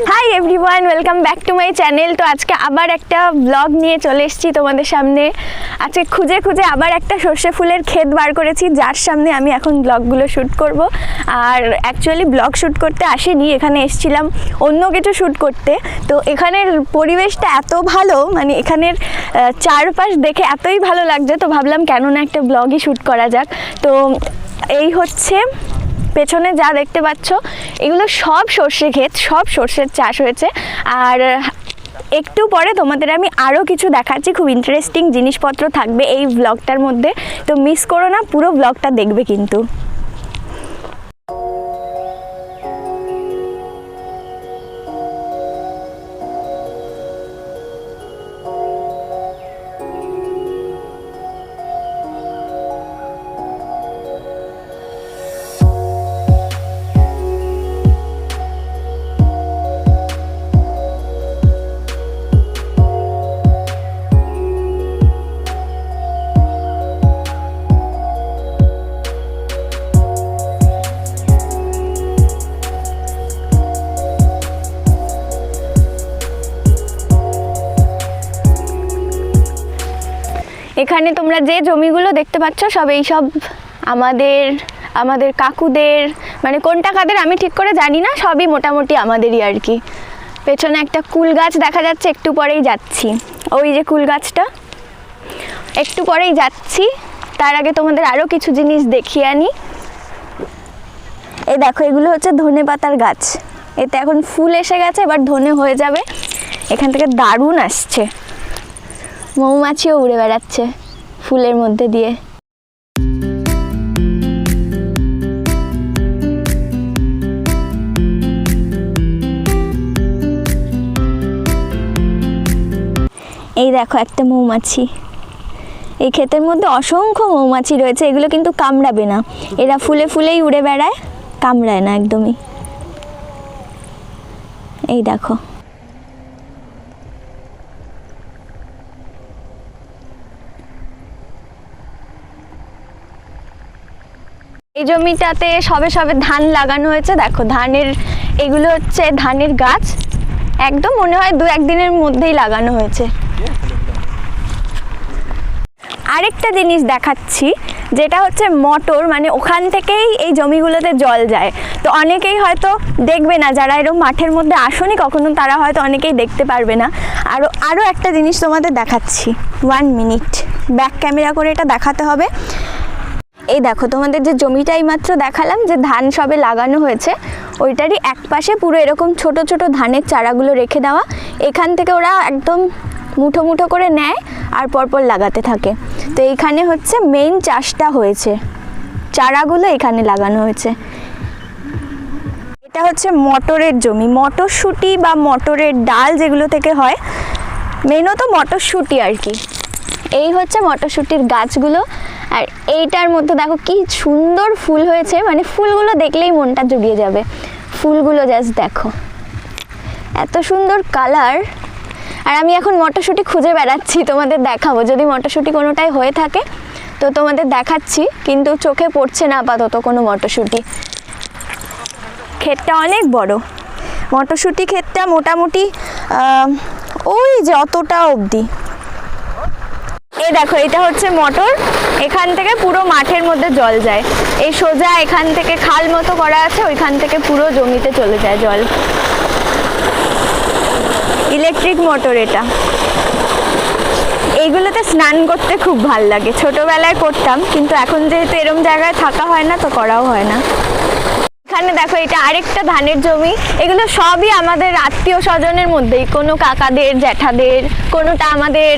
Hi everyone, welcome back to my channel. তো আজকে আবার একটা ব্লগ নিয়ে চলে এসেছি তোমাদের সামনে। আজকে খুঁজে খুঁজে আবার একটা সর্ষে ফুলের ক্ষেত বার করেছি, যার সামনে আমি এখন ব্লগগুলো শ্যুট করব। আর অ্যাকচুয়ালি ব্লগ শ্যুট করতে আসিনি, এখানে এসেছিলাম অন্য কিছু শ্যুট করতে। তো এখানের পরিবেশটা এত ভালো, মানে এখানের চারপাশ দেখে এতই ভালো লাগছে, তো ভাবলাম কেন না একটা ব্লগই শ্যুট করা যাক। তো এই হচ্ছে পেছনে যা দেখতে পাচ্ছ, এগুলো সব সর্ষে ক্ষেত, সব সর্ষের চাষ হয়েছে। আর একটু পরে তোমাদের আমি আরও কিছু দেখাচ্ছি, খুব ইন্টারেস্টিং জিনিসপত্র থাকবে এই ব্লগটার মধ্যে। তো মিস করো না, পুরো ব্লগটা দেখবে কিন্তু। এখানে তোমরা যে জমিগুলো দেখতে পাচ্ছ সব এইসব আমাদের কাকুদের, মানে কোনটা কাদের আমি ঠিক করে জানি না, সবই মোটামুটি আমাদেরই আর কি। পেছনে একটা কুল গাছ দেখা যাচ্ছে, একটু পরেই যাচ্ছি। ওই যে কুল গাছটা, একটু পরেই যাচ্ছি। তার আগে তোমাদের আরও কিছু জিনিস দেখিয়ে আনি। এই দেখো, এগুলো হচ্ছে ধনে পাতার গাছ। এতে এখন ফুল এসে গেছে, এবার ধনে হয়ে যাবে। এখান থেকে দারুণ আসছে, মৌমাছিও উড়ে বেড়াচ্ছে ফুলের মধ্যে দিয়ে। এই দেখো একটা মৌমাছি। এই ক্ষেতের মধ্যে অসংখ্য মৌমাছি রয়েছে, এগুলো কিন্তু কামড়াবে না, এরা ফুলে ফুলেই উড়ে বেড়ায়, কামড়ায় না একদমই। এই দেখো, এই জমিটাতে সবে সবে ধান লাগানো হয়েছে। দেখো ধানের, এগুলো হচ্ছে ধানের গাছ, একদম মনে হয় 2-1 দিনের মধ্যেই লাগানো হয়েছে। আরেকটা জিনিস দেখাচ্ছি, যেটা হচ্ছে মটর, মানে ওখান থেকেই এই জমিগুলোতে জল যায়। তো অনেকেই হয়তো দেখবে না, যারা এরকম মাঠের মধ্যে আসেনি কখনো, তারা হয়তো অনেকেই দেখতে পারবে না। আরও একটা জিনিস তোমাদের দেখাচ্ছি, 1 মিনিট ব্যাক ক্যামেরা করে এটা দেখাতে হবে। এই দেখো, তোমাদের যে জমিটাই মাত্র দেখালাম, যে ধান সবে লাগানো হয়েছে, ওইটারই এক পাশে পুরো এরকম ছোট ছোট ধানের চারাগুলো রেখে দেওয়া। এখান থেকে ওরা একদম মুঠো মুঠো করে নেয় আর পরপর লাগাতে থাকে। তো এইখানে হচ্ছে মেইন চাষটা হয়েছে, চারাগুলো এখানে লাগানো হয়েছে। এটা হচ্ছে মটরের জমি, মটরশুঁটি বা মটরের ডাল যেগুলো থেকে হয়, মেনও তো মটরশুঁটি আর কি। এই হচ্ছে মটরশুঁটির গাছগুলো। আর এইটার মধ্যে দেখো কি সুন্দর ফুল হয়েছে, মানে ফুলগুলো দেখলেই মনটা জুড়িয়ে যাবে। ফুলগুলো জাস্ট দেখো, এত সুন্দর কালার। আর আমি এখন মটরশুঁটি খুঁজে বেড়াচ্ছি, তোমাদের দেখাবো যদি মটরশুঁটি কোনোটাই হয়ে থাকে তো তোমাদের দেখাচ্ছি, কিন্তু চোখে পড়ছে না আপাতত কোনো মটরশুঁটি। ক্ষেতটা অনেক বড়, মটরশুঁটি ক্ষেতটা মোটামুটি ওই যে অতটা অবধি। এই দেখো, এটা হচ্ছে মটর, এখান থেকে পুরো মাঠের মধ্যে জল যায়। এই সোজা এখান থেকে খাল মতো করা আছে, ওইখান থেকে পুরো জমিতে চলে যায় জল। ইলেকট্রিক মোটর এটা। এইগুলোতে স্নান করতে খুব ভাল লাগে, ছোটবেলায় করতাম, কিন্তু এখন যেহেতু এরম জায়গায় থাকা হয় না, তো করাও হয় না। এখানে দেখো, এটা আরেকটা ধানের জমি। এগুলো সবই আমাদের আত্মীয় স্বজনের মধ্যেই, কোনো কাকাদের, জ্যাঠাদের, কোনোটা আমাদের।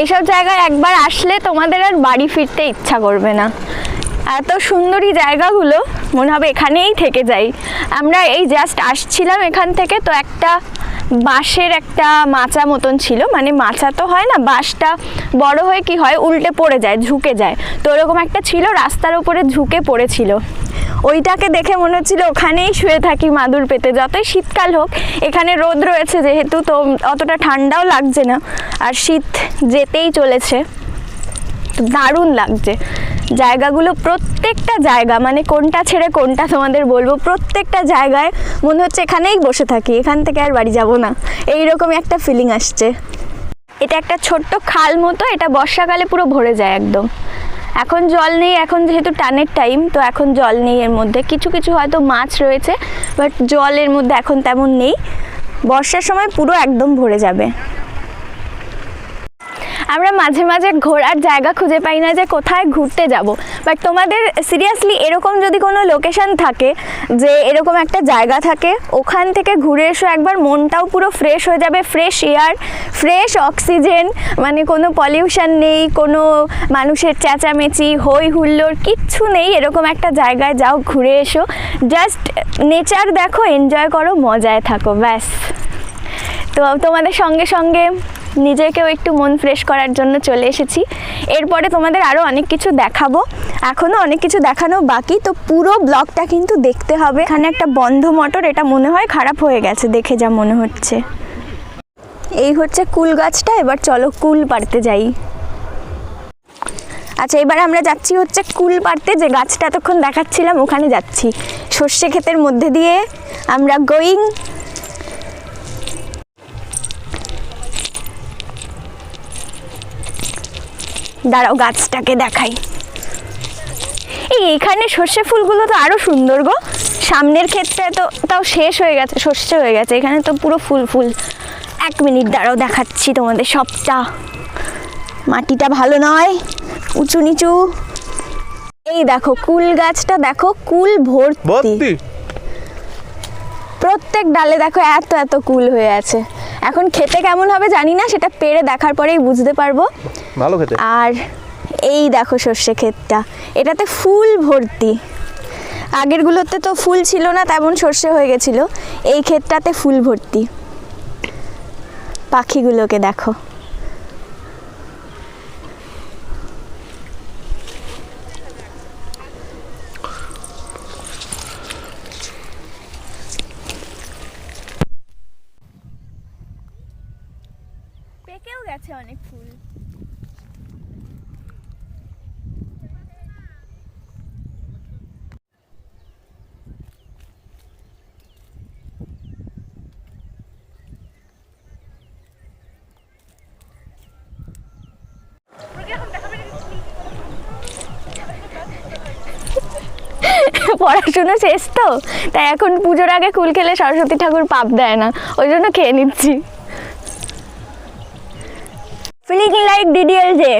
এইসব জায়গায় একবার আসলে তোমাদের আর বাড়ি ফিরতে ইচ্ছা করবে না। এত সুন্দরী জায়গাগুলো, মনে হবে এখানেই থেকে যাই। আমরা এই জাস্ট আসছিলাম এখান থেকে, তো একটা বাঁশের একটা মাচা মতন ছিল, মানে মাচা তো হয় না, বাঁশটা বড় হয়ে কি হয়, উল্টে পড়ে যায়, ঝুঁকে যায়। তো ওরকম একটা ছিল, রাস্তার উপরে ঝুঁকে পড়েছিল। ওইটাকে দেখে মনে হচ্ছিল ওখানেই শুয়ে থাকি মাদুর পেতে, যতই শীতকাল হোক। এখানে রোদ রয়েছে যেহেতু, তো অতটা ঠান্ডাও লাগছে না, আর শীত যেতেই চলেছে। তো দারুণ লাগছে জায়গাগুলো, প্রত্যেকটা জায়গা, মানে কোনটা ছেড়ে কোনটা তোমাদের বলবো, প্রত্যেকটা জায়গায় মনে হচ্ছে এখানেই বসে থাকি, এখান থেকে আর বাড়ি যাব না, এইরকমই একটা ফিলিং আসছে। এটা একটা ছোট্ট খাল মতো, এটা বর্ষাকালে পুরো ভরে যায় একদম। এখন জল নেই, এখন যেহেতু টানের টাইম তো এখন জল নেই এর মধ্যে, কিছু কিছু হয়তো মাছ রয়েছে, বাট জলের মধ্যে এখন তেমন নেই। বর্ষার সময় পুরো একদম ভরে যাবে। আমরা মাঝে মাঝে ঘোরার জায়গা খুঁজে পাই না যে কোথায় ঘুরতে যাব, বাট তোমাদের সিরিয়াসলি এরকম যদি কোনো লোকেশন থাকে, যে এরকম একটা জায়গা থাকে, ওখান থেকে ঘুরে এসো একবার, মনটাও পুরো ফ্রেশ হয়ে যাবে, ফ্রেশ এয়ার, ফ্রেশ অক্সিজেন, মানে কোনো পলিউশন নেই, কোনো মানুষের চেঁচামেচি হই হুল্লোড় কিচ্ছু নেই, এরকম একটা জায়গায় যাও, ঘুরে এসো, জাস্ট নেচার দেখো, এনজয় করো, মজায় থাকো, ব্যাস। তো তোমাদের সঙ্গে সঙ্গে নিজেকেও একটু মন ফ্রেশ করার জন্য চলে এসেছি। এরপরে তোমাদের আরও অনেক কিছু দেখাবো, এখনও অনেক কিছু দেখানো বাকি, তো পুরো ব্লগটা কিন্তু দেখতে হবে। এখানে একটা বন্ধ মোটর, এটা মনে হয় খারাপ হয়ে গেছে দেখে যা মনে হচ্ছে। এই হচ্ছে কুল গাছটা, এবার চলো কুল পাড়তে যাই। আচ্ছা, এবার আমরা যাচ্ছি হচ্ছে কুল পাড়তে, যে গাছটা এতক্ষণ দেখাচ্ছিলাম ওখানে যাচ্ছি, সর্ষে ক্ষেতের মধ্যে দিয়ে আমরা গোয়িং। দাঁড়াও গাছটাকে দেখাই। এইখানে সর্ষে ফুলগুলো তো আরো সুন্দর গো, সামনের ক্ষেতটা তো তাও শেষ হয়ে গেছে, সর্ষে হয়ে গেছে, এখানে তো পুরো ফুল ফুল। এক মিনিট দাঁড়াও, দেখাচ্ছি তোমাদের সবটা। মাটিটা ভালো নয়, উঁচু নিচু। এই দেখো কুল গাছটা, দেখো কুল ভর্তি, প্রত্যেক ডালে দেখো এত এত কুল হয়ে আছে। এখন খেতে কেমন হবে জানি না, সেটা পেড়ে দেখার পরেই বুঝতে পারবো। ভালো খেতে। আর এই দেখো সর্ষে ক্ষেতটা, এটাতে ফুল ভর্তি, আগেরগুলোতে তো ফুল ছিল না, তেমন সর্ষে হয়ে গেছিল, এই ক্ষেতটাতে ফুল ভর্তি। পাখিগুলোকে দেখো, পেকেও গেছে অনেক ফুল। পড়াশুনো শেষ তো, তাই এখন পুজোর আগে কুল খেলে সরস্বতী ঠাকুর পাপ দেয় না, ওই জন্য খেয়ে নিচ্ছি। Feeling like DDLJ.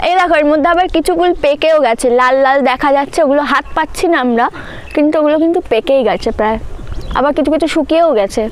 এই দেখো এর মধ্যে আবার কিছু কুল পেকেও গেছে, লাল লাল দেখা যাচ্ছে, ওগুলো হাত পাচ্ছি না আমরা, কিন্তু ওগুলো কিন্তু পেকেই গেছে প্রায়, আবার কিছু কিছু শুকিয়েও গেছে।